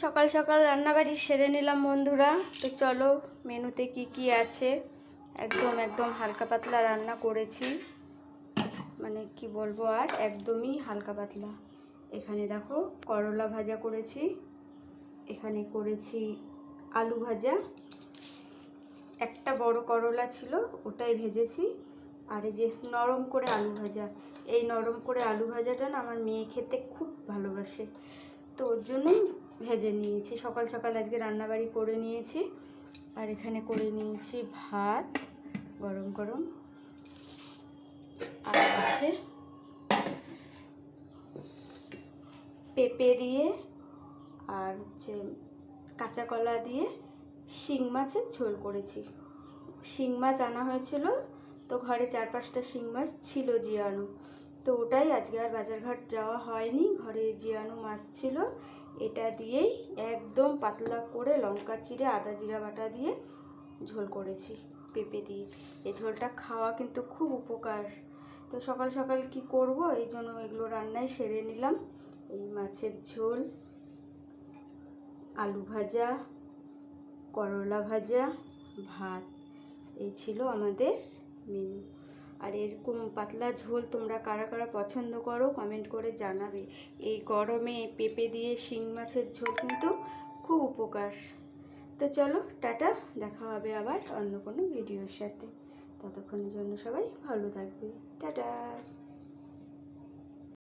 সকাল সকাল রান্নাবাড়ি সেরে নিলাম বন্ধুরা। তো চলো মেনুতে কি কি আছে। একদম হালকা পাতলা রান্না করেছি, মানে কি বলবো, আর একদমই হালকা পাতলা। এখানে দেখো করলা ভাজা করেছি, এখানে করেছি আলু ভাজা, একটা বড় করলা ছিল ওটাই ভেজেছি, আর এই যে নরম করে আলু ভাজা। এই নরম করে আলু ভাজাটা না আমার মেয়ে খেতে খুব ভালোবাসে, তো ওর জন্যই ভেজে নিয়েছি। সকাল সকাল আজকে রান্নাবাড়ি করে নিয়েছি। আর এখানে করে নিয়েছি ভাত গরম গরম, আর আছে পেঁপে দিয়ে আর হচ্ছে কাঁচা কলা দিয়ে শিং মাছের ঝোল করেছি। শিং মাছ আনা হয়েছিল, তো ঘরে 4-5টা শিং মাছ ছিল জিয়ানো, তো ওটাই আজকে আর বাজারঘাট যাওয়া হয়নি, ঘরে জিয়ানো মাছ ছিল। এটা দিয়েই একদম পাতলা করে লঙ্কা চিড়ে আদা জিরা বাটা দিয়ে ঝোল করেছি পেঁপে দিয়ে। এই ঝোলটা খাওয়া কিন্তু খুব উপকার। তো সকাল সকাল কি করব, এই জন্য এগুলো রান্নায় সেরে নিলাম। এই মাছের ঝোল, আলু ভাজা, করলা ভাজা, ভাত, এই ছিল আমাদের মেনু। আর এরকম পাতলা ঝোল তোমরা কারা কারা পছন্দ করো কমেন্ট করে জানাবে। এই গরমে পেঁপে দিয়ে শিং মাছের ঝোল কিন্তু খুব উপকার। তো চলো টাটা, দেখা হবে আবার অন্য কোনো ভিডিওর সাথে। ততক্ষণের জন্য সবাই ভালো থাকবে, টাটা।